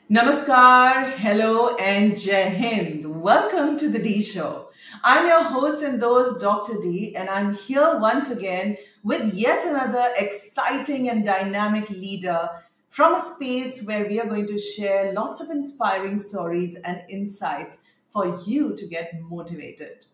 Namaskar, hello, and Jai Hind. Welcome to the Dee Show. I'm your host and those Dr. D, and I'm here once again with yet another exciting and dynamic leader from a space where we are going to share lots of inspiring stories and insights for you to get motivated.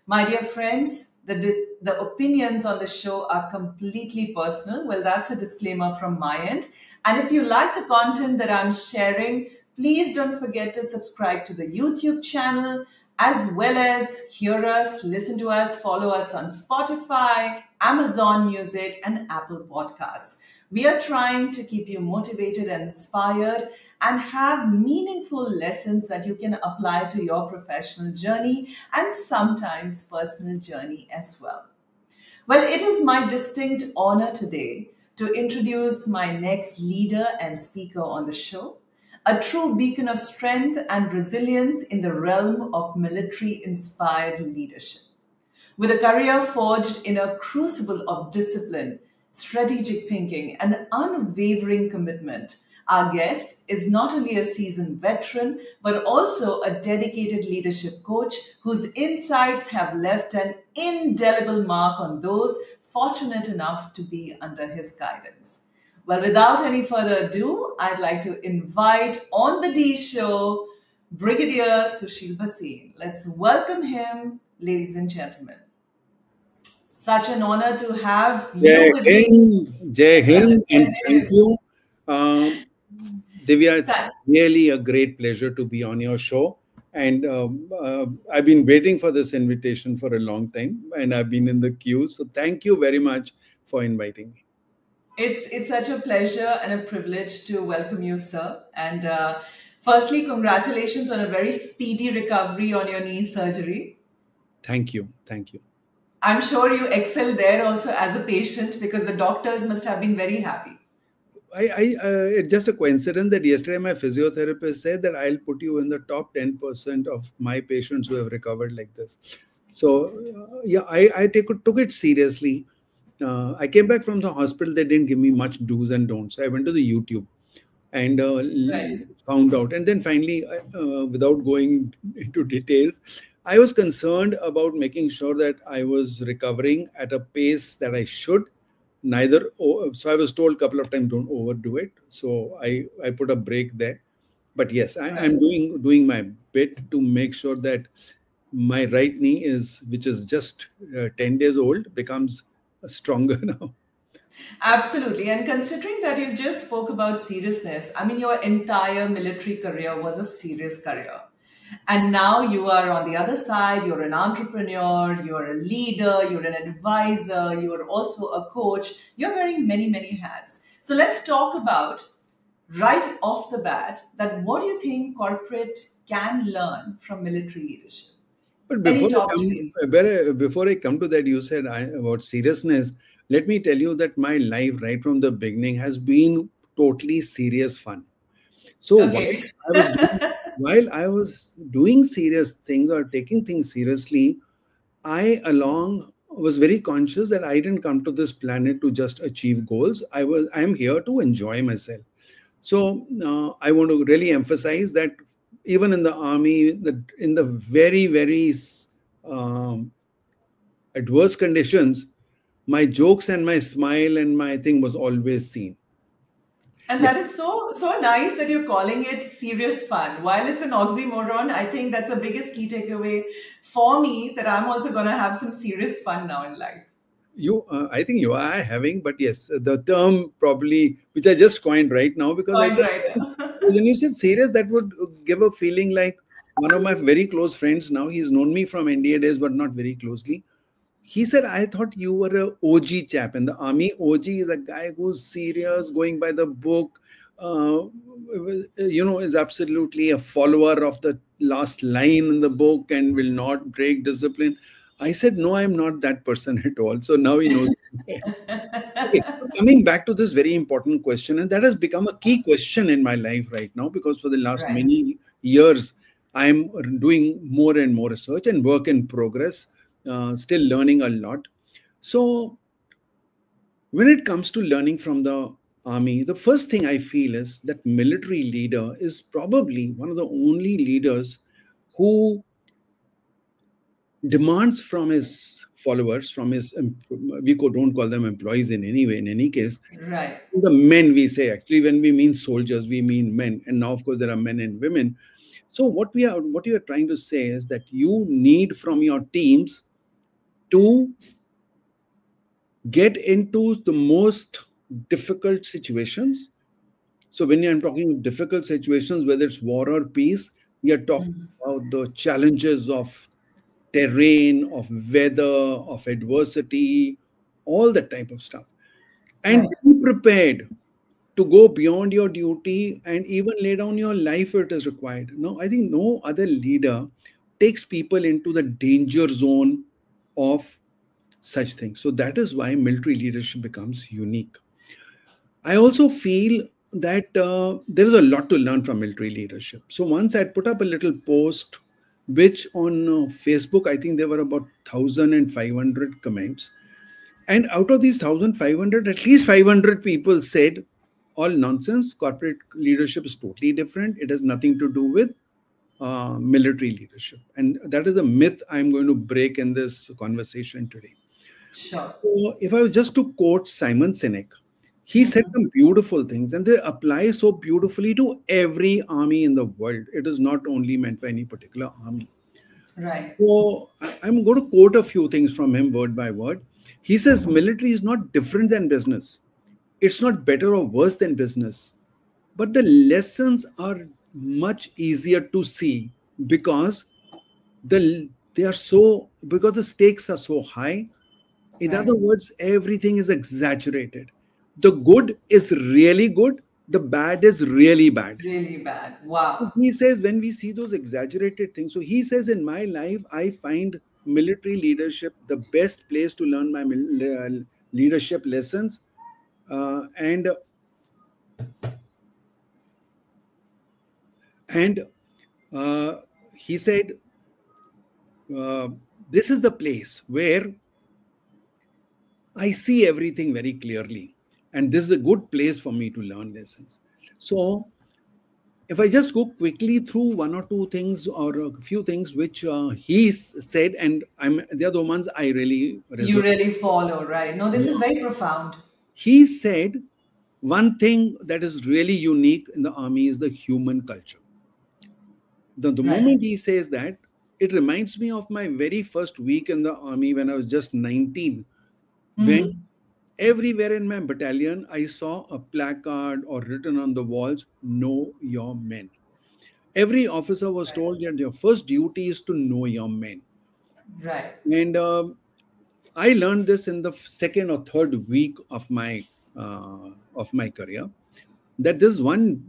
My dear friends, the opinions on the show are completely personal. Well, that's a disclaimer from my end. And if you like the content that I'm sharing, please don't forget to subscribe to the YouTube channel, as well as hear us, listen to us, follow us on Spotify, Amazon Music, and Apple Podcasts. We are trying to keep you motivated and inspired and have meaningful lessons that you can apply to your professional journey and sometimes personal journey as well. Well, it is my distinct honor today to introduce my next leader and speaker on the show, a true beacon of strength and resilience in the realm of military-inspired leadership. With a career forged in a crucible of discipline, strategic thinking, and unwavering commitment, our guest is not only a seasoned veteran, but also a dedicated leadership coach whose insights have left an indelible mark on those fortunate enough to be under his guidance. Well, without any further ado, I'd like to invite on the Dee Show, Brigadier Sushil Bhasin. Let's welcome him, ladies and gentlemen. Such an honor to have you with me. Jai Hind, and thank you. Divya, it's really a great pleasure to be on your show. And I've been waiting for this invitation for a long time, and I've been in the queue. So thank you very much for inviting me. It's such a pleasure and a privilege to welcome you, sir. And firstly, congratulations on a very speedy recovery on your knee surgery. Thank you. Thank you. I'm sure you excel there also as a patient because the doctors must have been very happy. It's just a coincidence that yesterday my physiotherapist said that I'll put you in the top 10% of my patients who have recovered like this. So I took it seriously. I came back from the hospital. They didn't give me much do's and don'ts. So I went to the YouTube and found out. And then finally, without going into details, I was concerned about making sure that I was recovering at a pace that I should. So I was told a couple of times, don't overdo it. So I put a break there. But yes, I'm doing my bit to make sure that my right knee which is just 10 days old, becomes stronger now. Absolutely. And considering that you just spoke about seriousness, I mean, your entire military career was a serious career. And now you are on the other side, you're an entrepreneur, you're a leader, you're an advisor, you're also a coach. You're wearing many, many hats. So let's talk about, right off the bat, that what do you think corporate can learn from military leadership? But before I come to that, you said about seriousness. Let me tell you that my life right from the beginning has been totally serious fun. So while I was doing serious things or taking things seriously, I was very conscious that I didn't come to this planet to just achieve goals. I am here to enjoy myself. So I want to really emphasize that even in the army, in the very, very adverse conditions, my jokes and my smile and my thing was always seen. And that is so nice that you're calling it serious fun. While it's an oxymoron, I think that's the biggest key takeaway for me, that I'm also going to have some serious fun now in life. I think you are having, but yes, the term probably, which I just coined right now, because when you said serious, that would give a feeling like one of my very close friends now, he's known me from NDA days, but not very closely. He said, I thought you were an OG chap. In the army, OG is a guy who's serious, going by the book, is absolutely a follower of the last line in the book and will not break discipline. I said, no, I'm not that person at all. So now he knows. Okay, coming back to this very important question, and that has become a key question in my life right now, because for the last many years, I'm doing more and more research and work in progress. Still learning a lot. So when it comes to learning from the army, the first thing I feel is that military leader is probably one of the only leaders who demands from his followers, from his, don't call them employees in any way, in any case, Right. the men we say, actually, when we mean soldiers, we mean men. And now, of course, there are men and women. So what you are trying to say is that you need from your teams to get into the most difficult situations. So when I'm talking difficult situations, whether it's war or peace, we are talking Mhm. about the challenges of terrain, of weather, of adversity, all that type of stuff. And Right. be prepared to go beyond your duty and even lay down your life if it is required. No, I think no other leader takes people into the danger zone of such things. So that is why military leadership becomes unique. I also feel that there is a lot to learn from military leadership. So once I put up a little post, which on Facebook, I think there were about 1,500 comments. And out of these 1,500, at least 500 people said, all nonsense. Corporate leadership is totally different. It has nothing to do with military leadership. And that is a myth I'm going to break in this conversation today. Sure. So if I was just to quote Simon Sinek, he said Mhm. some beautiful things, and they apply so beautifully to every army in the world. It is not only meant for any particular army. Right. So I'm going to quote a few things from him word by word. He says military is not different than business. It's not better or worse than business, but the lessons are much easier to see because they are so because the stakes are so high. In Right. other words, everything is exaggerated. The good is really good, the bad is really bad. Really bad. Wow. He says when we see those exaggerated things, so he says in my life, I find military leadership the best place to learn my leadership lessons. And and he said, uh, this is the place where I see everything very clearly. And this is a good place for me to learn lessons. So if I just go quickly through one or two things or a few things which said, and they are the ones I really You resonate. really follow, right? No, this is very profound. He said one thing that is really unique in the army is the human culture. The Right. moment he says that, it reminds me of my very first week in the army when I was just 19, when Hmm. everywhere in my battalion I saw a placard or written on the walls, "Know your men." Every officer was Right. told that your first duty is to know your men. Right. And I learned this in the second or third week of my career. That this one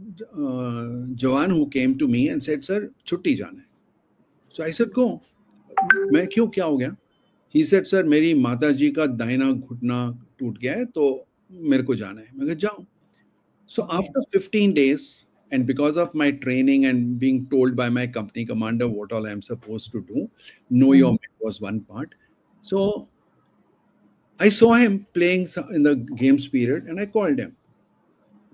Jawan who came to me and said, "Sir, छुट्टी जाना है." So I said, "Go." मैं क्यों क्या हो गया? He said, "Sir, मेरी माता जी का दाहिना घुटना टूट गया है तो मेरे को जाना है." मैं कहा जाओ. So Okay. after 15 days, and because of my training and being told by my company commander what all I am supposed to do, know your Mhm. men was one part. So I saw him playing in the games period, and I called him.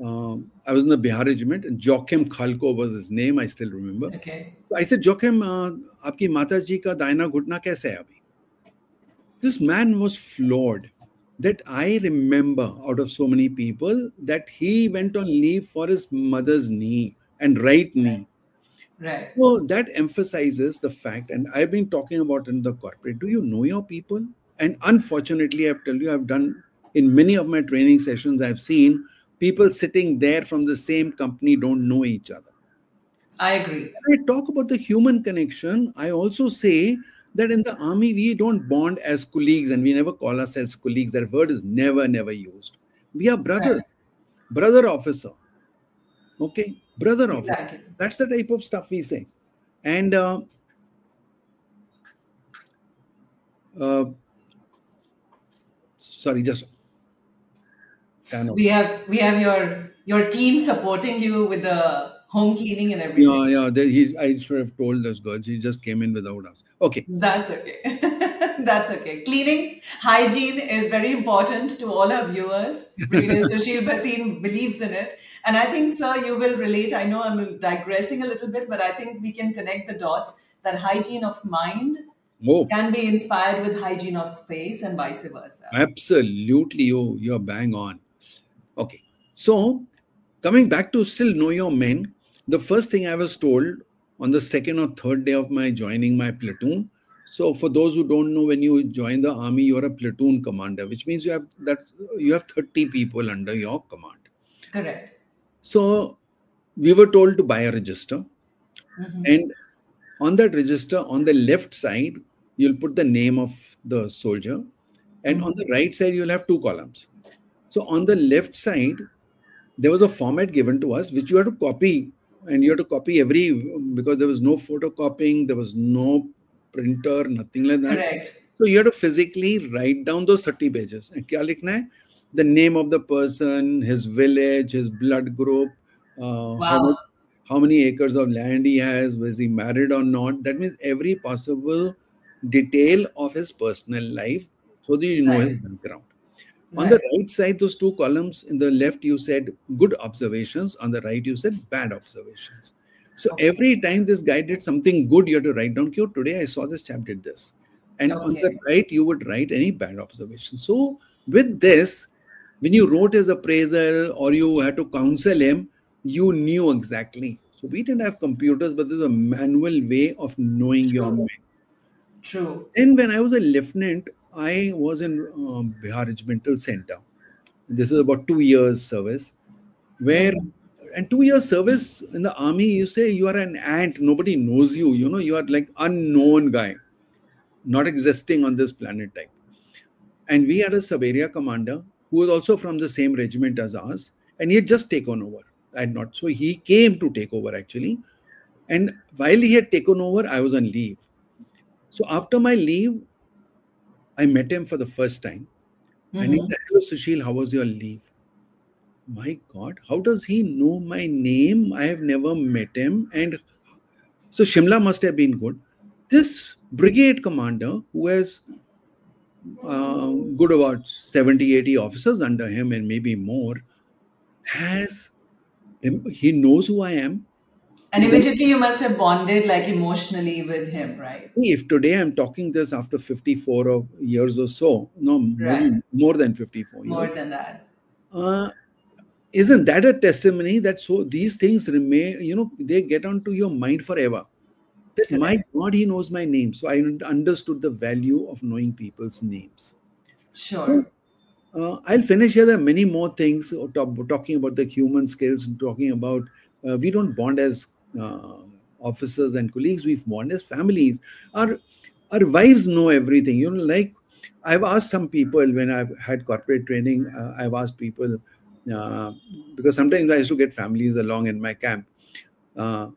I was in the Bihar regiment, and Joachim Khalko was his name. I still remember. Okay. So I said, Joachim, आपकी माता जी का दाहिना घुटना कैसा है अभी? This man was floored. That I remember out of so many people that he went on leave for his mother's knee and right knee. Right. So that emphasizes the fact, and I've been talking about in the corporate. Do you know your people? And unfortunately, I've told you, I've done in many of my training sessions, I've seen people sitting there from the same company don't know each other. I agree. When I talk about the human connection, I also say that in the army, we don't bond as colleagues and we never call ourselves colleagues. That word is never, never used. We are Right. brothers, brother officer. Okay, brother officer. Exactly. That's the type of stuff we say. And uh, sorry, just We have your team supporting you with the home cleaning and yeah, everything. yeah. I should have told those girls. He just came in without us. Okay. That's okay. That's okay. Cleaning, hygiene is very important to all our viewers because Sushil Bhasin believes in it. And I think, sir, you will relate. I know I'm digressing a little bit, but I think we can connect the dots that hygiene of mind Oh, can be inspired with hygiene of space and vice versa. absolutely. You're bang on. Okay. So, coming back to still know your men, the first thing I was told on the second or third day of my joining my platoon. So, for those who don't know, when you join the army, you're a platoon commander, which means you have 30 people under your command. Correct. So, we were told to buy a register, Hmm. and on that register, on the left side, you'll put the name of the soldier, and on the Hmm. right side, you'll have two columns. So, on the left side, there was a format given to us which you had to copy, and you had to copy every, because there was no photocopying, there was no printer, nothing like that. Correct. So you had to physically write down those 30 pages. And kya likhna hai? The name of the person, his village, his blood group, Wow. how many acres of land he has, was he married or not. That means every possible detail of his personal life, so that you know his Right. background. On the Right. right side, those two columns, in the left, you said good observations. On the right, you said bad observations. So Okay. every time this guy did something good, you have to write down, "Kyo, today I saw this chap did this." And on the Okay. right, you would write any bad observation. So with this, when you wrote his appraisal or you had to counsel him, you knew exactly. So we didn't have computers, but there's a manual way of knowing your True. men. True. Then when I was a lieutenant, I was in Bihar Regimental Center. This is about 2 years service, where, Hmm. and 2 years service in the army, you say you are an ant, nobody knows you, you are like unknown guy, not existing on this planet type. And we had a sub area commander who was also from the same regiment as us, and he had just taken over. I had not. So he came to take over actually. And while he had taken over, I was on leave. So after my leave, I met him for the first time. And he Hmm. said, "Hello, Sushil, how was your leave?" My God, how does he know my name? I have never met him. And so Shimla must have been good. This brigade commander, who has good about 70, 80 officers under him and maybe more, has, he knows who I am. And He then, immediately you must have bonded like emotionally with him, right? see, if today I'm talking this after 54 years or so, no, Right. maybe more than 54 More years, than that. uh, isn't that a testimony that so these things remain, they get onto your mind forever? That my Correct. God, he knows my name. So I understood the value of knowing people's names. So Sure. I'll finish here. There are many more things talking about the human skills, talking about we don't bond as uh, officers and colleagues, we bond as families. Our, our wives know everything. Like I've asked some people when I've had corporate training, I've asked people, uh, because sometimes I used to get families along in my camp. Uh,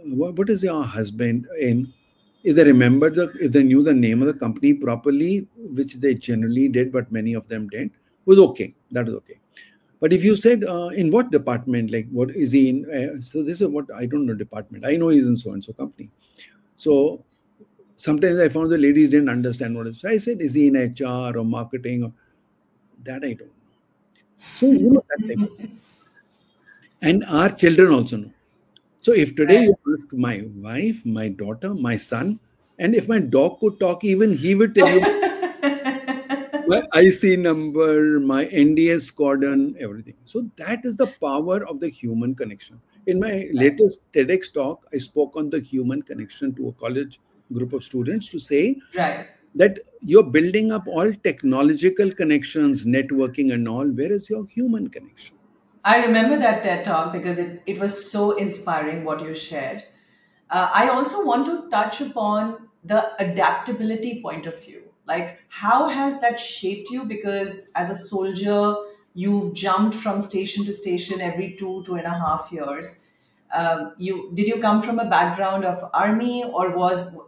what is your husband in? If they remembered if they knew the name of the company properly, which they generally did, but many of them didn't, was okay. That was okay. But if you said in what department, like what is he in? So this is what I don't know department. I know he's in so and so company. So sometimes I found the ladies didn't understand what it is. So I said, is he in HR or marketing? Or that I don't know. So that type of thing. And our children also know. So if today Right. you ask my wife, my daughter, my son, and if my dog could talk, even he would tell you my IC number, my NDS cordon, everything. So that is the power of the human connection. In my Right. latest TEDx talk, I spoke on the human connection to a college group of students to say Right. that you're building up all technological connections, networking and all. Where is your human connection? I remember that TED talk because it was so inspiring what you shared. I also want to touch upon the adaptability point of view. Like, how has that shaped you? Because as a soldier, you've jumped from station to station every 2.5 years. You did you come from a background of army, or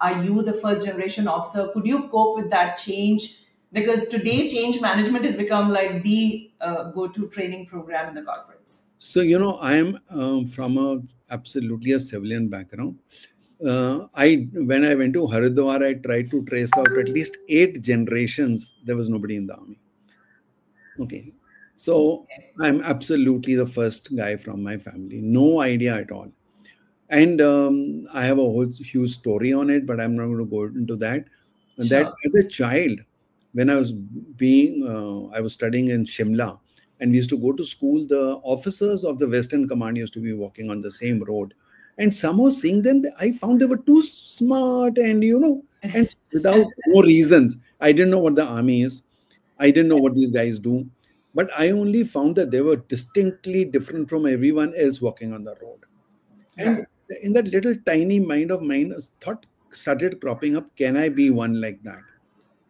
are you the first generation officer? Could you cope with that change? Because today, change management has become like the go-to training program in the corporates. So, I am from absolutely a civilian background. When I went to Haridwar, I tried to trace out at least 8 generations. There was nobody in the army. Okay. So I'm absolutely the first guy from my family. No idea at all. And I have a whole huge story on it, but I'm not going to go into that. And that Sure. as a child, when I was studying in Shimla, and we used to go to school, the officers of the Western Command used to be walking on the same road. And somehow seeing them, I found they were too smart and, and without no reasons. I didn't know what the army is. I didn't know what these guys do. But I only found that they were distinctly different from everyone else walking on the road. And Right. in that little tiny mind of mine, a thought started cropping up, can I be one like that?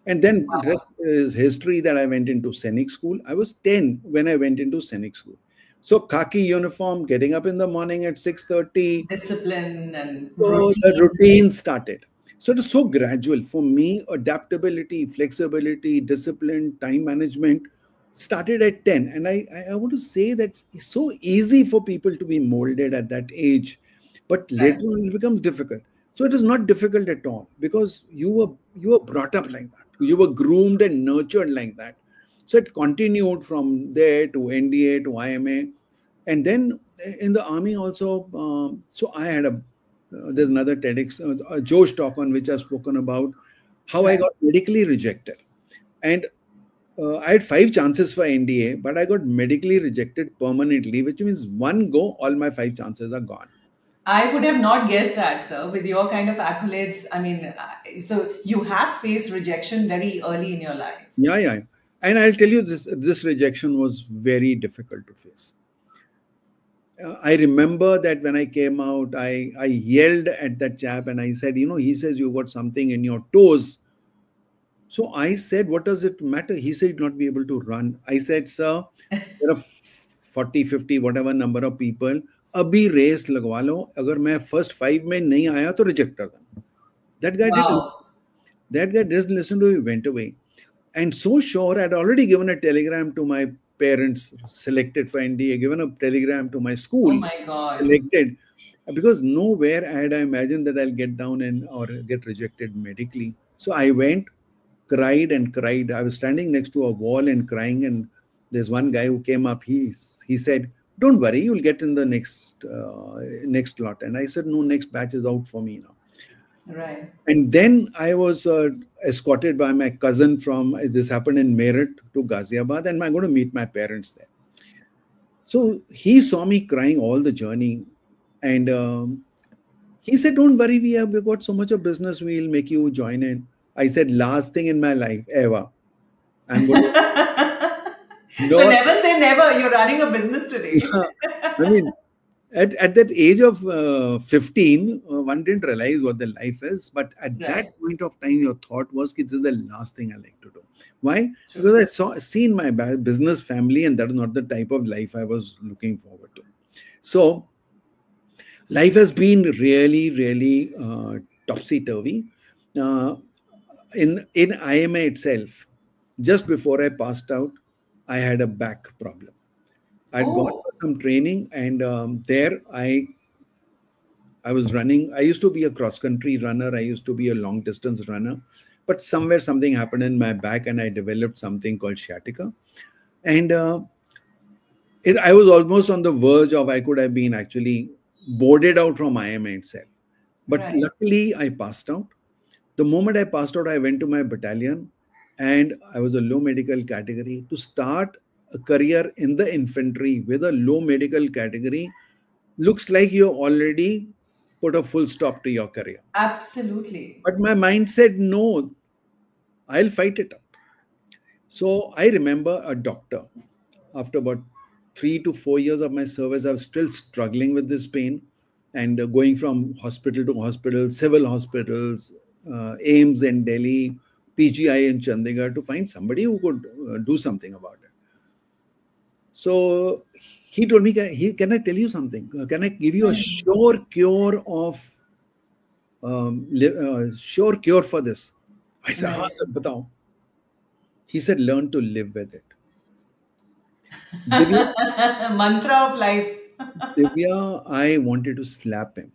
And then the rest is history that I went into Scenic School. I was 10 when I went into Scenic School. So khaki uniform, getting up in the morning at 6:30. Discipline and So the routine. routine started. So it is so gradual. For me, adaptability, flexibility, discipline, time management started at 10. And I want to say that it's so easy for people to be molded at that age. But later Right. on, it becomes difficult. So it is not difficult at all because you were brought up like that. You were groomed and nurtured like that. So it continued from there to NDA to IMA. And then in the army also, so I had there's another TEDx, Joe's talk on which I've spoken about how I Right. got medically rejected. And I had 5 chances for NDA, but I got medically rejected permanently, which means one go, all my 5 chances are gone. I would have not guessed that, sir, with your kind of accolades. I mean, so you have faced rejection very early in your life. Yeah, yeah. And I'll tell you this rejection was very difficult to face. I remember that when I came out, I yelled at that chap and I said, he says you got something in your toes. So I said, what does it matter? He said, not be able to run. I said, sir, there are 40, 50, whatever number of people. अभी race लगवा लो अगर मैं first 5 में नहीं आया तो reject कर देना. That guy did Wow. listen. That guy didn't listen to me, went away. And so sure, I'd already given a telegram to my parents, selected for NDA, given a telegram to my Oh school, my God. selected, because nowhere had I imagined that I'll get down and or get rejected medically. So I went, cried and cried. I was standing next to a wall and crying, and there's one guy who came up. He said, "Don't worry, you'll get in the next lot." And I said, "No, next batch is out for me now." Right. And then I was escorted by my cousin from this happened in Meerut to Ghaziabad, and I'm going to meet my parents there. So he saw me crying all the journey, and he said, "Don't worry, we've got so much of business. We'll make you join in." I said, "Last thing in my life ever, I'm going to." So No, never say never. You're running a business today. I mean, at that age of 15, one didn't realize what the life is. But at that Right. point of time, your thought was, this is the last thing I like to do. Why? True. Because I seen my business family, and that is not the type of life I was looking forward to. So life has been really, really topsy turvy. Uh, in IMA itself, just before I passed out, I had a back problem. I'd gone Oh, for some training, and there I was running. I used to be a cross country runner. I used to be a long distance runner, but somewhere something happened in my back, and I developed something called sciatica. And I was almost on the verge of I could have been actually boarded out from IMA itself. But right. luckily, I passed out. The moment I passed out, I went to my battalion, and I was a low medical category. To start a career in the infantry with a low medical category looks like you already put a full stop to your career. Absolutely. But my mind said, no, I'll fight it out. So I remember a doctor. After about 3 to 4 years of my service, I was still struggling with this pain and going from hospital to hospital, civil hospitals, AIMS in Delhi, PGI in Chandigarh to find somebody who could do something about it. So he told me, can I tell you something? Can I give you a sure cure of sure cure for this? I said, हाँ Nice. sir, बताओ. He said, learn to live with it. Divya, Mantra of life. Divya, I wanted to slap him.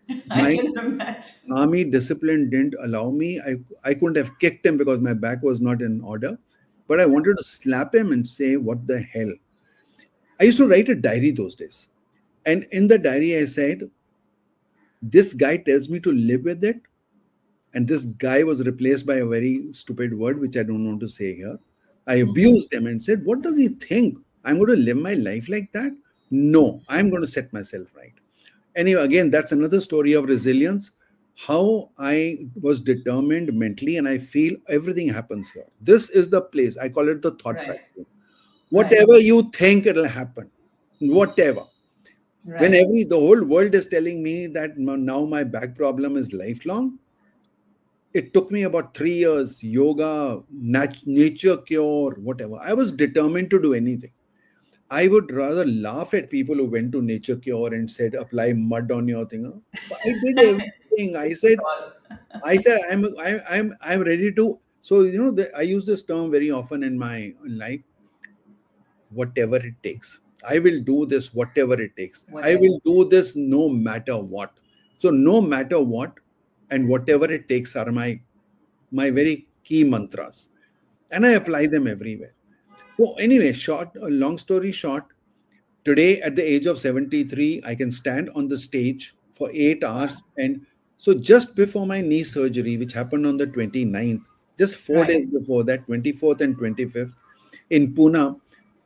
I My can imagine. army discipline didn't allow me. I couldn't have kicked him because my back was not in order. But I wanted to slap him and say, what the hell? I used to write a diary those days. And in the diary, I said, this guy tells me to live with it. And this guy was replaced by a very stupid word, which I don't want to say here. I abused him and said, what does he think? I'm going to live my life like that? No, I'm going to set myself right. Anyway, again, that's another story of resilience. How I was determined mentally, and I feel everything happens here. This is the place. I call it the thought Right. factory. Right. Whatever you think, it'll happen. Whatever. When Right. the whole world is telling me that now my back problem is lifelong, it took me about 3 years, yoga, nature cure, whatever. I was determined to do anything. I would rather laugh at people who went to nature cure and said, apply mud on your thing. But I did everything. I said, I'm ready to. So, I use this term very often in my life, whatever it takes. I will do this, whatever it takes. I Whatever. will do this no matter what. So, no matter what and whatever it takes are my very key mantras. And I apply them everywhere. So, anyway, long story short, today, at the age of 73, I can stand on the stage for 8 hours. And so, just before my knee surgery, which happened on the 29th, just 4 days Right. before that, 24th and 25th, in Pune,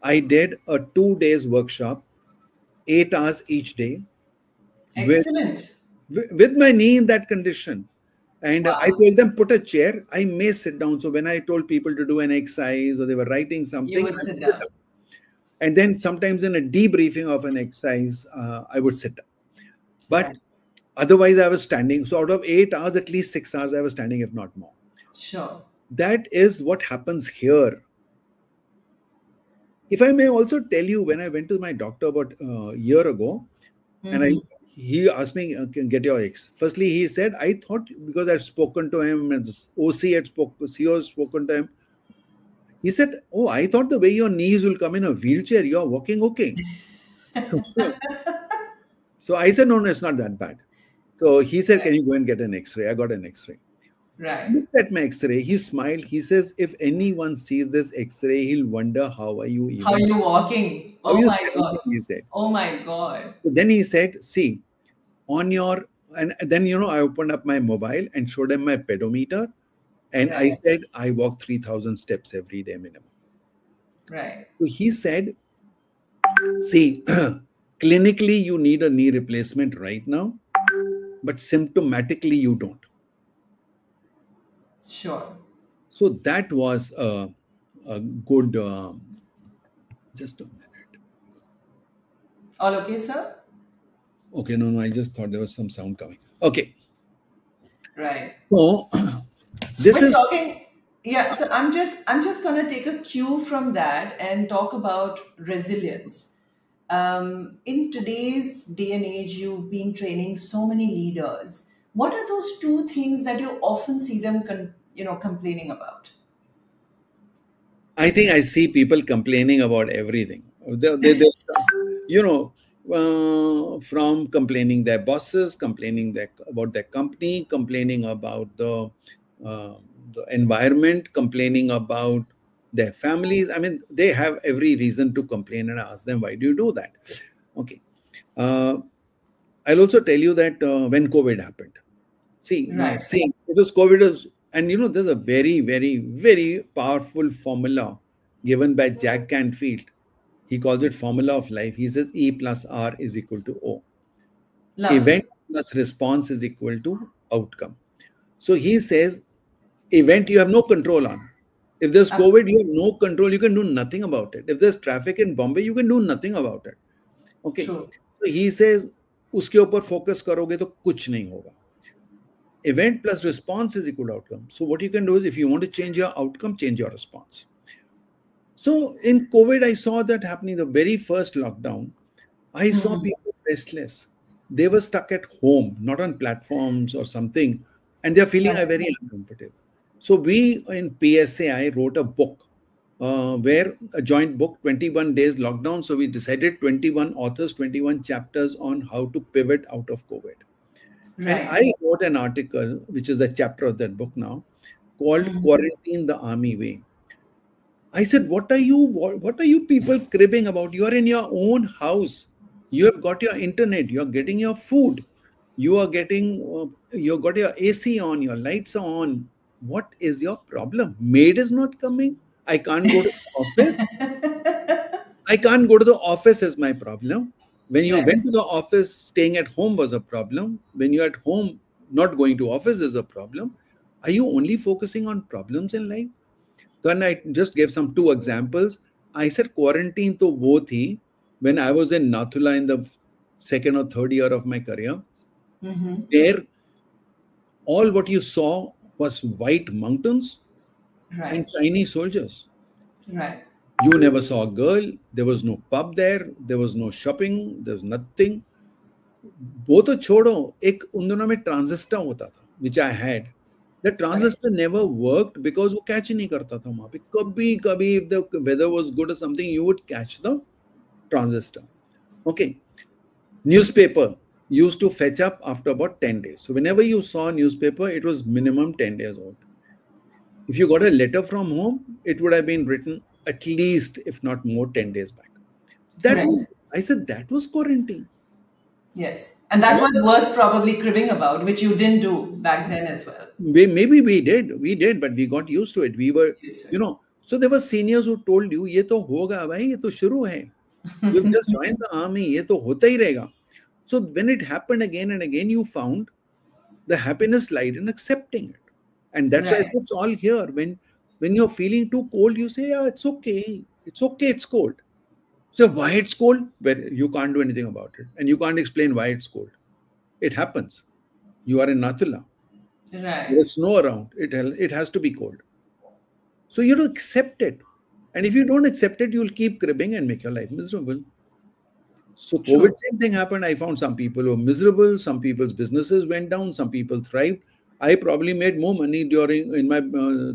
I did a 2 days workshop, 8 hours each day, with, Excellent. with my knee in that condition. And I Wow. told them, put a chair, I may sit down. So, when I told people to do an exercise or they were writing You something, would I would sit sit down. down. And then sometimes in a debriefing of an exercise, I would sit down. But Right. otherwise, I was standing. So out of 8 hours, at least 6 hours, I was standing, if not more. Sure. That is what happens here. If I may also tell you, when I went to my doctor about a year ago, and he asked me, "Can get your X." Firstly, he said, I thought because I'd spoken to him, and OC had spoken, CEO had spoken to him. He said, "Oh, I thought the way your knees will come in a wheelchair, you're walking okay." So I said, no, it's not that bad. So he said, can Right. you go and get an X-ray? I got an X-ray. Right. Looked at my X-ray. He smiled. He says, if anyone sees this X-ray, he'll wonder how are you How are even, you walking? how Oh you my standing, God. he said. Oh my God. So then he said, see, on your, and then, I opened up my mobile and showed him my pedometer. And I Right. said, I walk 3,000 steps every day minimum. Right. So he said, see, clinically, you need a knee replacement right now, but symptomatically, you don't. Sure. So that was a good, just a minute. All okay, sir? Okay, no, I just thought there was some sound coming. Okay. Right. So this We're is, talking, yeah, so I'm just gonna take a cue from that and talk about resilience. In today's day and age, you've been training so many leaders. What are those two things that you often see them complaining about? I think I see people complaining about everything. You know, from complaining their bosses, complaining about their company, complaining about uh, the environment, complaining about their families. I mean, they have every reason to complain, and I ask them, why do you do that? Okay. Uh, I'll also tell you that when COVID happened, Right. it was COVID, and there's a very, very, very powerful formula given by Jack Canfield. He calls it formula of life. He says E plus R is equal to O. Event Lovely. plus response is equal to outcome. So he says, event you have no control on. If there's COVID, you Absolutely. have no control. You can do nothing about it. If there's traffic in Bombay, you can do nothing about it. Okay. True. So he says, उसके ऊपर focus करोगे तो कुछ नहीं होगा. Event plus response is equal to outcome. So what you can do is, if you want to change your outcome, change your response. So in COVID, I saw that happening. The very first lockdown, I saw people restless. They were stuck at home, not on platforms or something, and they're feeling Right. very uncomfortable. So we in PSAI wrote a book, where a joint book, 21 days lockdown. So we decided 21 authors, 21 chapters on how to pivot out of COVID. And Right. I wrote an article, which is a chapter of that book now, called Mhm. Quarantine the Army Way. I said, what are you people cribbing about? You are in your own house. You have got your internet. You are getting your food. You are getting, you got your AC on. Your lights are on. What is your problem? Maid is not coming. I can't go to the office. I can't go to the office is my problem. When you Right. went to the office, staying at home was a problem. When you're at home, not going to office is a problem. Are you only focusing on problems in life? Then I just gave some two examples. I said quarantine to wo thi when I was in Nathula in the second or third year of my career, Mm-hmm. where all what you saw was white mountains and Right. Chinese soldiers. Right. You never saw a girl. There was no pub there. There was no shopping. There was nothing. वो तो छोड़ो एक उन दोनों में transistor होता था which I had the Correct. Transistor never worked because वो कैच नहीं करता था वहां पे कभी कभी if the weather was good और something you would catch the transistor. Okay, newspaper used to fetch up after about 10 days. So whenever you saw a newspaper, it was minimum 10 days old. If you got a letter from home, it would have been written at least, if not more, 10 days back. That Correct. was, I said, that was quarantine. Yes. And that was worth probably cribbing about, which you didn't do back then as well. Maybe we did, but we got used to it. We were, Used to you it. know, so there were seniors who told you, ये तो होगा भाई, ये तो शुरू है. You've just joined the army, ये तो होता ही रहेगा. So when it happened again and again, you found the happiness lied in accepting it. And that's why I Right. say it's all here. When you're feeling too cold, you say, yeah, it's okay. It's okay, it's cold. So why it's cold? Well, you can't do anything about it. And you can't explain why it's cold. It happens. You are in Nathula. Right. There's snow around. It has to be cold. So you have to accept it. And if you don't accept it, you'll keep cribbing and make your life miserable. So COVID, True. same thing happened. I found some people were miserable. Some people's businesses went down. Some people thrived. I probably made more money during in my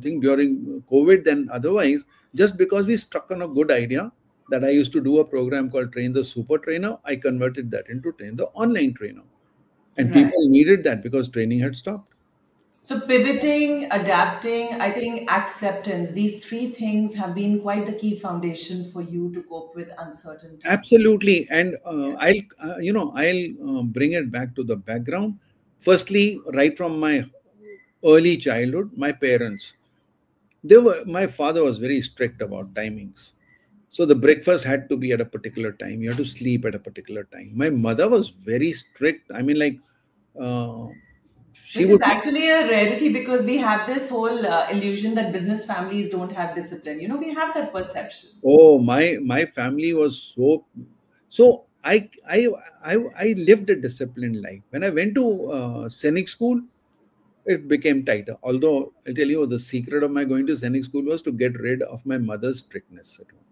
thing during COVID than otherwise, just because we struck on a good idea that I used to do a program called Train the Super Trainer. I converted that into Train the Online Trainer, and Right. people needed that because training had stopped. So pivoting, adapting, I think acceptance, these three things have been quite the key foundation for you to cope with uncertainty. Absolutely, and Yeah. I'll bring it back to the background. Firstly, right from my early childhood, my parents, my father was very strict about timings. So the breakfast had to be at a particular time. You had to sleep at a particular time. My mother was very strict. I mean, like, uh, she Which is would. actually a rarity because we have this whole illusion that business families don't have discipline. We have that perception. Oh, my family was so. I lived a disciplined life. When I went to scenic school, it became tighter. Although I'll tell you, the secret of my going to scenic school was to get rid of my mother's strictness at home.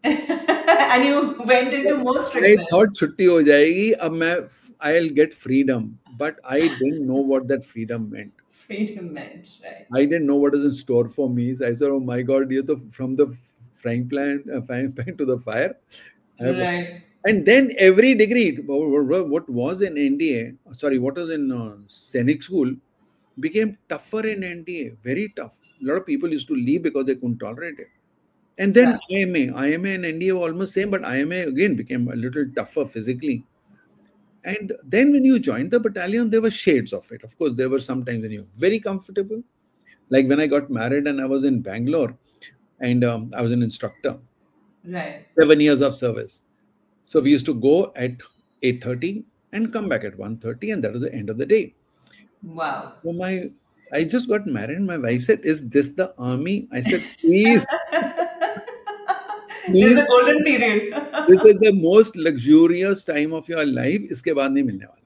And you went into more I strictness. thought छुट्टी हो जाएगी अब मैं I'll get freedom, but I didn't know what that freedom meant. Freedom meant, right? I didn't know what is in store for me. So I said, "Oh my God, you to from the frying pan to the fire." I have, Right. and then every degree, what was in NDA, sorry, what was in scenic school, became tougher in NDA, very tough. A lot of people used to leave because they couldn't tolerate it. And then Right. IMA and NDA were almost same, but IMA again became a little tougher physically. And then when you joined the battalion, there were shades of it. Of course, there were some times when you're very comfortable. Like when I got married and I was in Bangalore and I was an instructor, Right. 7 years of service. So we used to go at 8:30 and come back at 1:30, and that was the end of the day. Wow. So I just got married and my wife said, "Is this the army?" I said, "Please, This is please, the golden period. this is the most luxurious time of your life. इसके बाद नहीं मिलने वाला."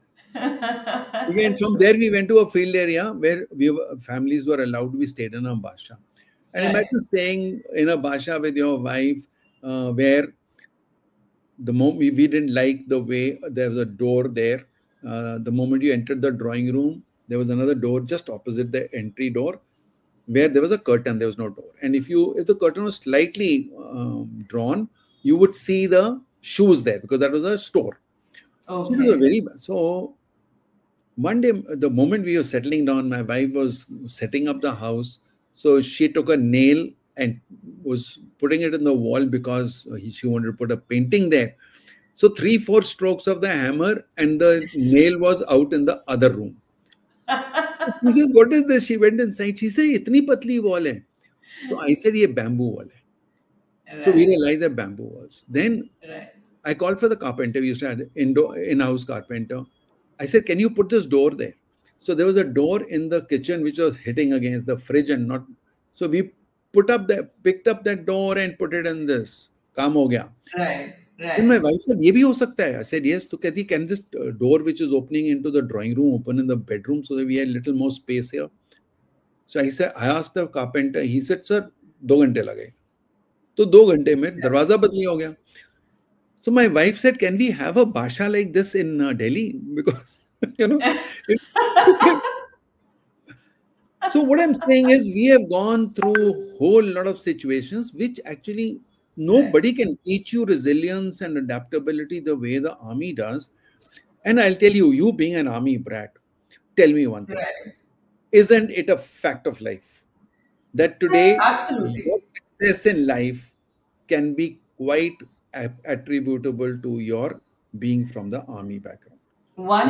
Again, from there we went to a field area where families were allowed to be stayed in a basha. And Right. imagine staying in a basha with your wife, where the moment we didn't like the way there was a door there. The moment you entered the drawing room, there was another door just opposite the entry door, where there was a curtain. There was no door, and if the curtain was slightly drawn, you would see the shoes there because that was a store. So it was a Okay. very so one day, the moment we were settling down, my wife was setting up the house. So she took a nail and was putting it in the wall because she wanted to put a painting there. So three, four strokes of the hammer and the nail was out in the other room. She says, "What is this?" She went inside. She said, "Itni patli wall hai." So I said, "Ye bamboo wall hai." So we Right. realized that bamboo walls. Then Right. I called for the carpenter. We used to have in-house carpenter. I said, "Can you put this door there?" So there was a door in the kitchen which was hitting against the fridge and not. So we picked up that door and put it in this. Kaam ho gaya. Right. Then my Right. wife said, "ये भी हो सकता है." I said, "Yes." So कहती, "Can this door which is opening into the drawing room open in the bedroom so that we had little more space here?" So I asked the carpenter. He said, "Sir, 2 घंटे लगे." तो 2 घंटे में दरवाजा बदली हो गया. So my wife said, "Can we have a basha like this in Delhi?" Because it's so what I'm saying is we have gone through a whole lot of situations which actually Right. nobody can teach you resilience and adaptability the way the army does. And I'll tell you, you being an army brat, tell me one thing. Right. Isn't it a fact of life that today Absolutely. your success in life can be quite attributable to your being from the army background?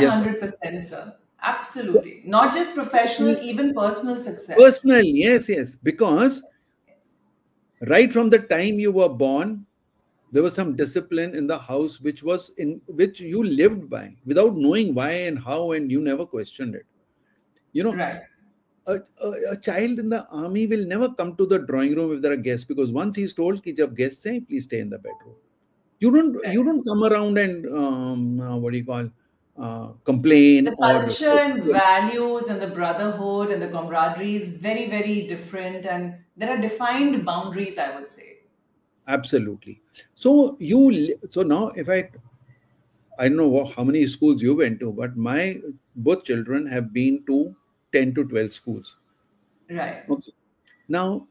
Yes. 100%, sir. So Absolutely. Not just professional, even personal success. personal, yes, yes. Because Yes. right from the time you were born, there was some discipline in the house which you lived by without knowing why and how, and you never questioned it. You know, Right. a child in the army will never come to the drawing room if there are guests because once he's told ki jab guests hai, please stay in the bedroom. You Right. don't come around and what do you call complain The or culture and question. values and the brotherhood and the camaraderie is very, very different. And there are defined boundaries, I would say. Absolutely. So now if I don't know how many schools you went to, but my both children have been to 10 to 12 schools. Right. Okay. Now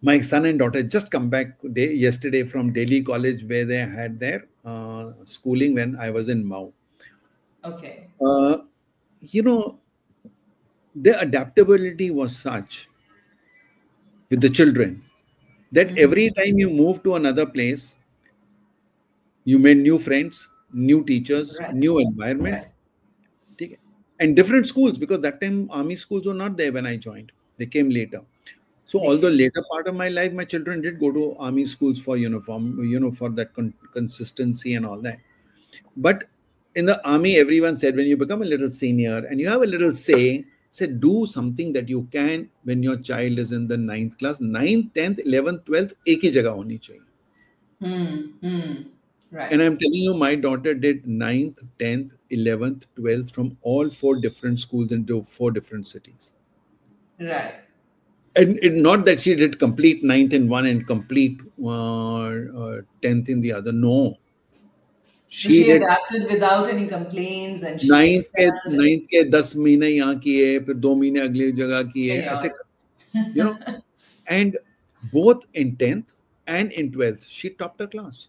my son and daughter just come back yesterday from Delhi College where they had their schooling when I was in Mao. Okay. Uh, you know, their adaptability was such with the children that Mm-hmm. every time you move to another place, you made new friends, new teachers, Right. new environment, Right. ठीक है? And different schools because that time army schools were not there when I joined. They came later. So They although came. later part of my life, my children did go to army schools for uniform, for that consistency and all that. But in the army, everyone said when you become a little senior and you have a little say, say do something that you can when your child is in the ninth class, ninth, 10th, 11th, 12th, एक ही जगह होनी चाहिए. Hmm. Hmm. And Right. I'm telling you, my daughter did ninth, 10th, 11th, 12th from all four different schools into four different cities. Right. And not that she did complete ninth in one and complete 10th in the other. No, So she she did adapted without any complaints and she ninth के excelled. ninth के 10 महीने यहाँ किए फिर 2 महीने अगली जगह किए Hey, ऐसे all. you know and both in 10th and in 12th she topped her class.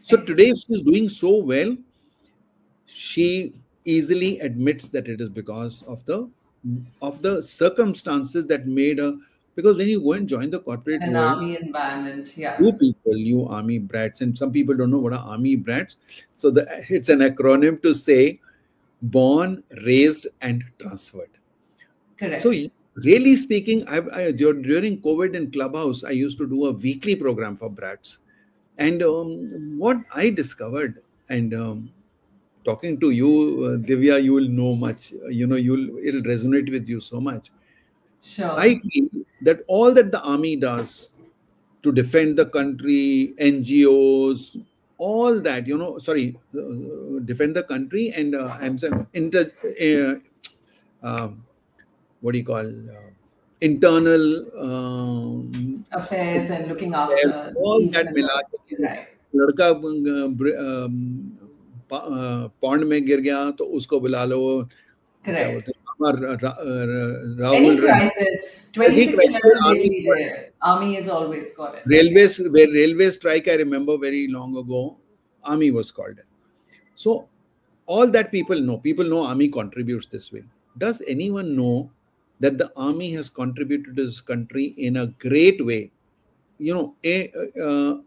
So today Excellent. she's doing so well, she easily admits that it is because of the circumstances that made her, because when you go and join the corporate In an world, army environment. Yeah. you people, you army brats, and some people don't know what are army brats. So it's an acronym to say born, raised, and transferred. So Correct. really speaking, during COVID in Clubhouse, I used to do a weekly program for brats. And what I discovered, and talking to you, Divya, you will know much. It'll resonate with you so much. Sure. I feel that all that the army does to defend the country, NGOs, all that, defend the country, and I'm saying what do you call internal Affairs and looking affairs, after the all peace that and मिला all. के Right. लड़का pond में गिर गया तो उसको बुला लो, क्या Correct. बोलते हैं Rahul Any crisis, any 26 crisis level army देख लीजिए. Army is always got it. railways, where railway strike I remember very long ago, army was called in. So all that people know army contributes this way. Does anyone know that the army has contributed to this country in a great way?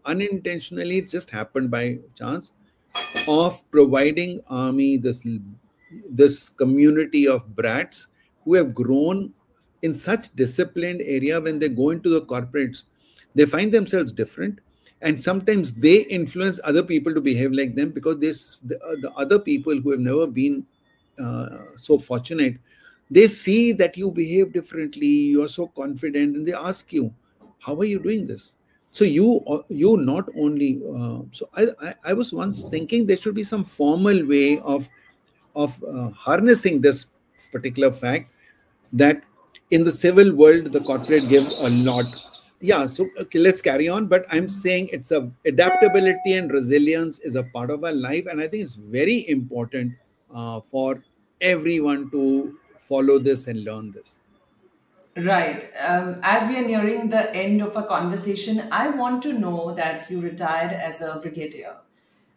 Unintentionally, it just happened by chance of providing army this community of brats who have grown in such disciplined area. When they go into the corporates, they find themselves different, and sometimes they influence other people to behave like them, because the other people who have never been so fortunate, they see that you behave differently, you are so confident, and they ask you, how are you doing this? So you not only I was once thinking there should be some formal way of harnessing this particular fact, that in the civil world the corporate gives a lot. Yeah, so okay, let's carry on. But I'm saying it's a adaptability and resilience is a part of our life, and I think it's very important for everyone to follow this and learn this. Right. As we are nearing the end of our conversation, I want to know that you retired as a brigadier.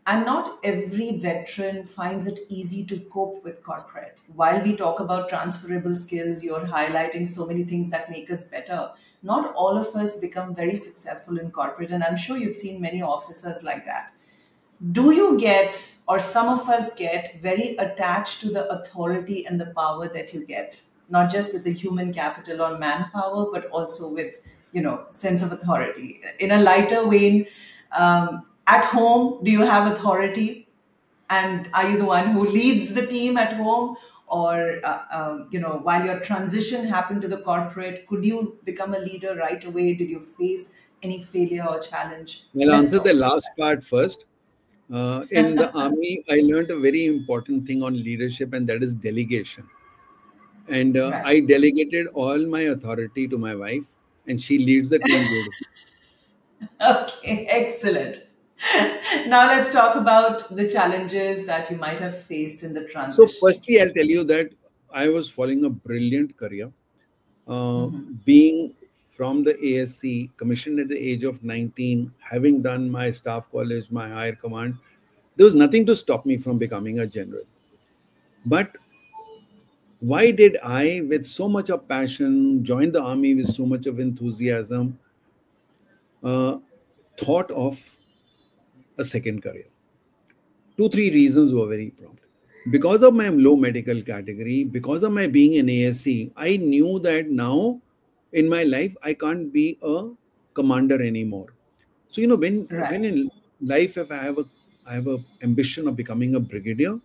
And not every veteran finds it easy to cope with corporate. While we talk about transferable skills, you're highlighting so many things that make us better. Not all of us become very successful in corporate, and I'm sure you've seen many officers like that. Do you get, or some of us get, very attached to the authority and the power that you get, not just with the human capital or manpower, but also with, sense of authority? In a lighter vein, at home, do you have authority? And are you the one who leads the team at home? Or, while your transition happened to the corporate, could you become a leader right away? Did you face any failure or challenge? I'll Let's answer talk the about last part first. In the army, I learned a very important thing on leadership, and that is delegation. And that. Right. I delegated all my authority to my wife, and she leads the team beautifully. Okay, excellent. Now let's talk about the challenges that you might have faced in the So, transition. firstly, I'll tell you that I was following a brilliant career. Being from the ASC, commissioned at the age of 19, having done my staff college, my higher command, there was nothing to stop me from becoming a general. But why did I, with so much of passion, join the army with so much of enthusiasm, uh, thought of a second career? Two, three reasons were very prompt. Because of my low medical category, because of my being in ASC, I knew that now in my life I can't be a commander anymore. So when Right. in life, if I have a ambition of becoming a brigadier,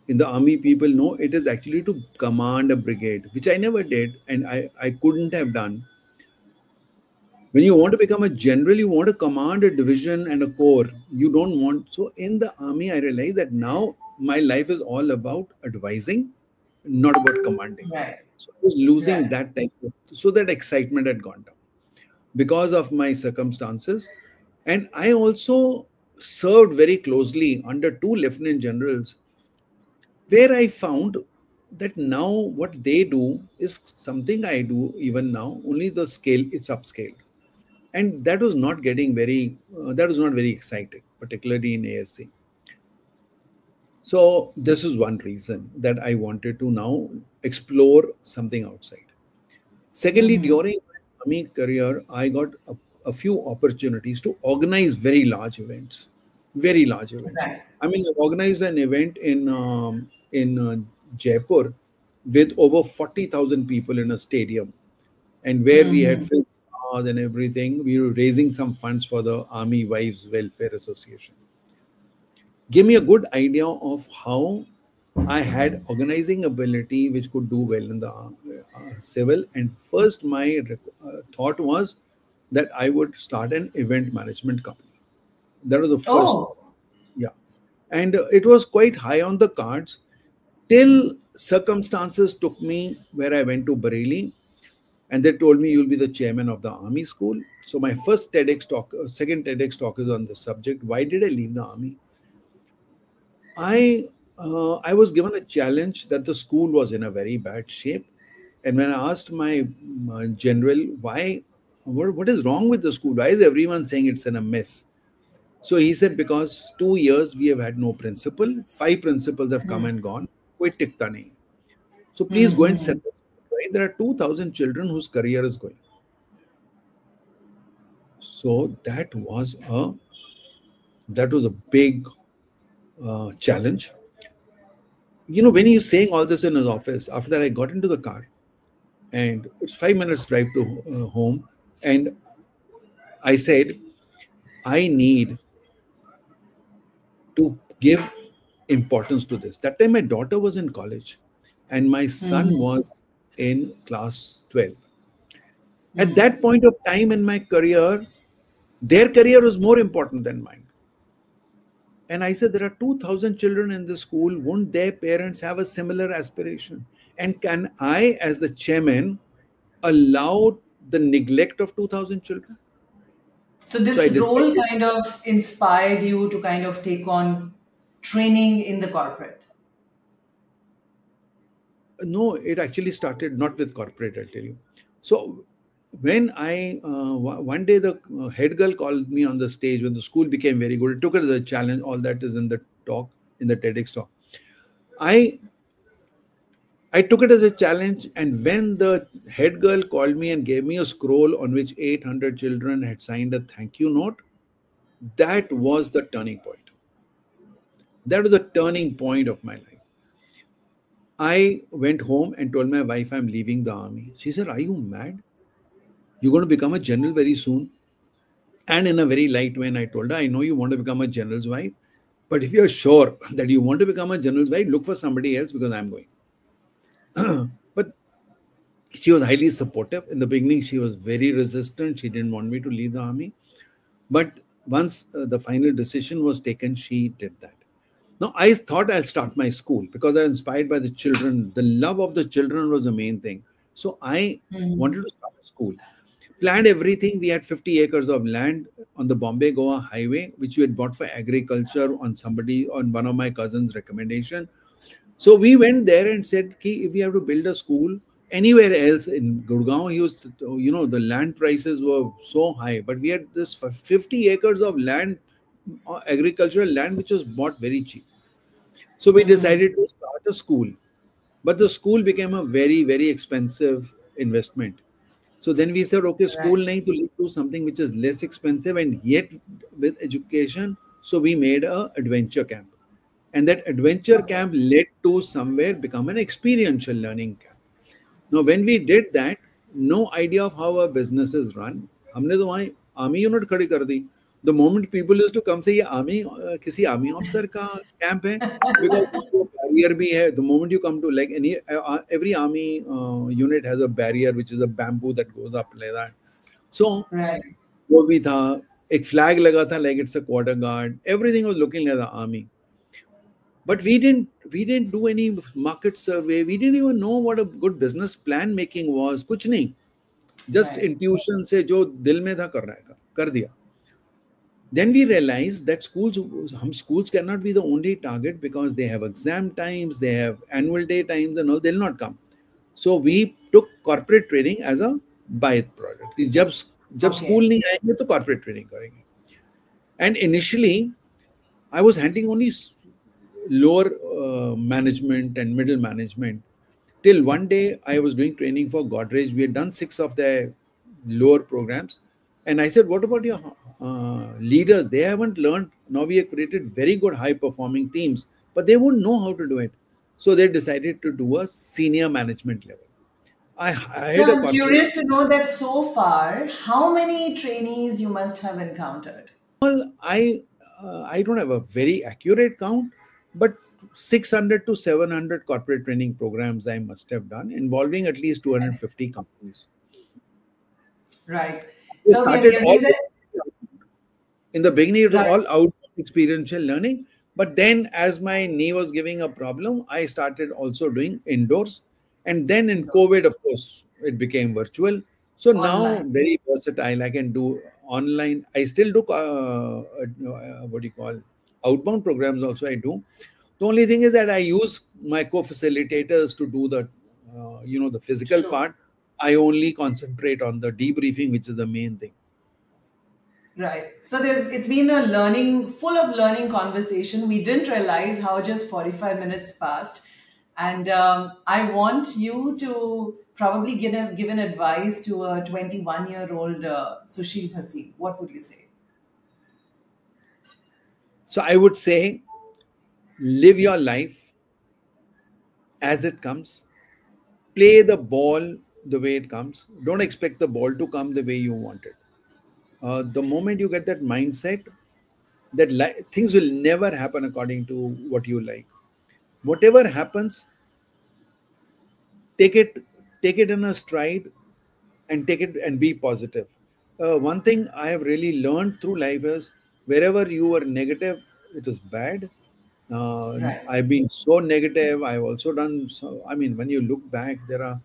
in the army people know it is actually to command a brigade, which I never did, and I couldn't have done. When you want to become a general, you want to command a division and a corps. You don't want. So in the army, I realized that now my life is all about advising, not about commanding. Right. So I was losing Right. that type of, so that excitement had gone down because of my circumstances. And I also served very closely under two lieutenant generals, where I found that now what they do is something I do even now, only the scale, it's upscaled. And that was not getting that was not very exciting, particularly in ASC. So this is one reason that I wanted to now explore something outside. Secondly, during my army career, I got a few opportunities to organize very large events, very large events. Right. I mean, I organized an event in Jaipur with over 40,000 people in a stadium, and where we had film stars and everything. We were raising some funds for the Army Wives Welfare Association. Give me a good idea of how I had organizing ability which could do well in the civil. And first, my thought was that I would start an event management company. That was the first, Oh, yeah. And it was quite high on the cards till circumstances took me where I went to Bareilly, and they told me you'll be the chairman of the army school. So my first TEDx talk, second TEDx talk is on the subject. Why did I leave the army? I was given a challenge that the school was in a very bad shape, and when I asked my general why, what is wrong with the school? Why is everyone saying it's in a mess? So he said, because 2 years we have had no principal, 5 principals have come Hmm. and gone, koi tikta nahi. So please go and Hmm. set up. Right? There are 2,000 children whose career is going. So that was a big challenge. When he was saying all this in his office, after that I got into the car, and it's 5 minutes drive to home, and I said, I need to give importance to this. That time my daughter was in college and my son Hmm. was in class 12. At Hmm. that point of time in my career, their career was more important than mine. And I said, there are 2,000 children in the school. Won't their parents have a similar aspiration? And can I, as the chairman, allow the neglect of 2,000 children? So So I this role decided, kind of inspired you to kind of take on training in the corporate. no, it actually started not with corporate, I'll tell you. So when one day the head girl called me on the stage when the school became very good. It took it as a challenge. All that is in the talk, in the TEDx talk. I I took it as a challenge, and when the head girl called me and gave me a scroll on which 800 children had signed a thank you note, that was the turning point. That was the turning point of my life. I went home and told my wife I'm leaving the army. She said, are you mad? You're going to become a general very soon. And in a very light way, and I told her, I know you want to become a general's wife, but if you're sure that you want to become a general's wife, look for somebody else because I'm going. But she was highly supportive. In the beginning, she was very resistant. She didn't want me to leave the army. But once the final decision was taken, she did that. Now, I thought I'll start my school because I was inspired by the children. The love of the children was the main thing. So I Hmm. wanted to start a school. Planned everything. We had 50 acres of land on the Bombay Goa highway, which we had bought for agriculture on one of my cousins' recommendation. So we went there and said, Ki, if we have to build a school anywhere else in Gurgaon, the land prices were so high, but we had this 50 acres of land, agricultural land, which was bought very cheap. So we Hmm. decided to start a school, but the school became a very, very expensive investment. So then we said, okay, Right. school nahi to let's do something which is less expensive and yet with education. So we made a adventure camp. And that adventure Okay. camp led to somewhere become an experiential learning camp. Now, when we did that, no idea of how a business is run. हमने तो वहाँ army unit खड़ी कर दी. The moment people used to come say ये army किसी army officer का camp है, because वो barrier भी है. The moment you come to like every army unit has a barrier which is a bamboo that goes up like that. So Right. वो भी था. एक flag लगा था like it's a quarter guard. Everything was looking like the army. But we didn't do any market survey. We didn't even know what a good business plan making was. कुछ नहीं. Just Right. intuition से जो दिल में था कर रहा है कर दिया. Then we realized that schools cannot be the only target because they have exam times, they have annual day times and all. They'll not come. So we took corporate training as a byproduct. कि जब Okay. school नहीं आएंगे तो corporate training करेंगे. And initially I was handling only lower management and middle management. Till one day, I was doing training for Godrej. We had done 6 of their lower programs. And I said, what about your leaders? They haven't learned. Now we have created very good high performing teams, but they won't know how to do it. So they decided to do a senior management level. I So hired a I'm corporate. curious to know that so far, how many trainees you must have encountered? Well, I don't have a very accurate count, but 600 to 700 corporate training programs I must have done involving at least Yes. 250 companies. Right. They So started we are all doing that. in the beginning. It was Right. all out experiential learning, but then as my knee was giving a problem, I started also doing indoors, and then in Indoor, COVID, of course, it became virtual. So now online. very versatile. I can do online. I still do what do you call outbound programs also. I do. The only thing is that I use my co-facilitators to do the physical Sure. part. I only concentrate on the debriefing, which is the main thing. Right. So it's been a full of learning conversation. We didn't realize how just 45 minutes passed. And I want you to probably give an advice to a 21-year-old Sushil Bhasi. What would you say? So I would say, live your life as it comes. Play the ball the way it comes. Don't expect the ball to come the way you want it. The moment you get that mindset, that things will never happen according to what you like. Whatever happens, take it take it in a stride, and take it and be positive. One thing I have really learned through life is, wherever you were negative, it is bad. Right. I've been so negative. I've also done so. I mean, when you look back, there are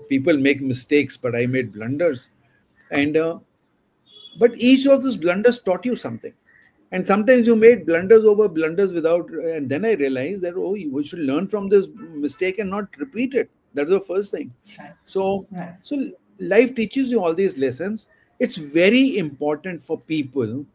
people make mistakes, but I made blunders, and but each of those blunders taught you something. And sometimes you made blunders over blunders without, and then I realized that, oh, we should learn from this mistake and not repeat it. That's the first thing. Right. So, Right. so life teaches you all these lessons. It's very important for people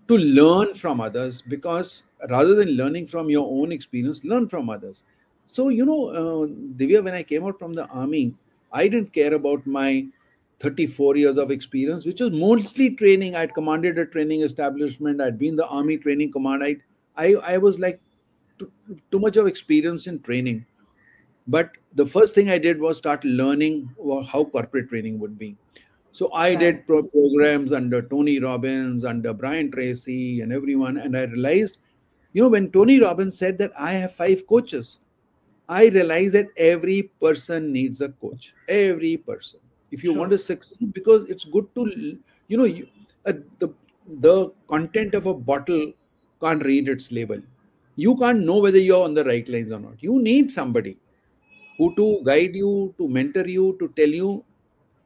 to learn from others, because rather than learning from your own experience, learn from others. So, Divya, when I came out from the army, I didn't care about my 34 years of experience, which was mostly training. I'd commanded a training establishment. I'd been the army training command. I was like too, too much of experience in training. But the first thing I did was start learning how corporate training would be. So I Right. did programs under Tony Robbins, under Brian Tracy, and everyone. And I realized, when Tony Robbins said that I have 5 coaches, I realized that every person needs a coach. Every person. If you want True. to succeed, because it's good to, you know, you, the content of a bottle can't read its label. You can't know whether you're on the right lines or not. You need somebody who to guide you, to mentor you, to tell you,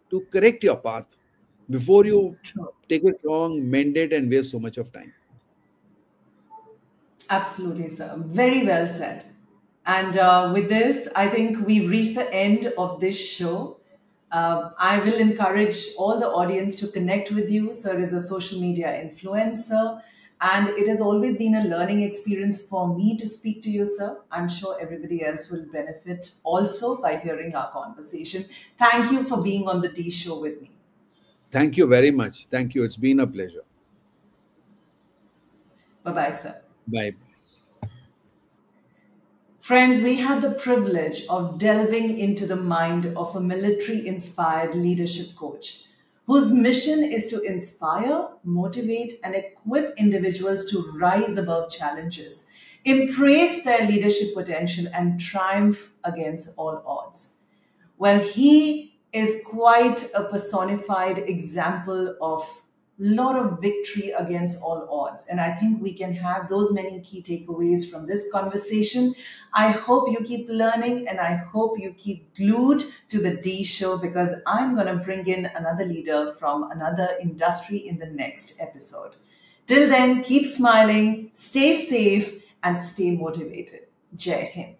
to correct your path before you True. take it wrong, mend it, and waste so much of time. Absolutely, sir. Very well said. And with this, I think we've reached the end of this show. I will encourage all the audience to connect with you. Sir is a social media influencer, and it has always been a learning experience for me to speak to you, sir. I'm sure everybody else will benefit also by hearing our conversation. Thank you for being on the Dee Show with me. Thank you very much. Thank you. It's been a pleasure. Bye bye, sir. Bye. Friends, we had the privilege of delving into the mind of a military inspired leadership coach whose mission is to inspire, motivate, and equip individuals to rise above challenges, embrace their leadership potential, and triumph against all odds. Well, he is quite a personified example of lot of victory against all odds, and I think we can have those many key takeaways from this conversation. I hope you keep learning, and I hope you keep glued to the D Show, because I'm going to bring in another leader from another industry in the next episode. Till then, keep smiling, stay safe, and stay motivated. Jai Hind.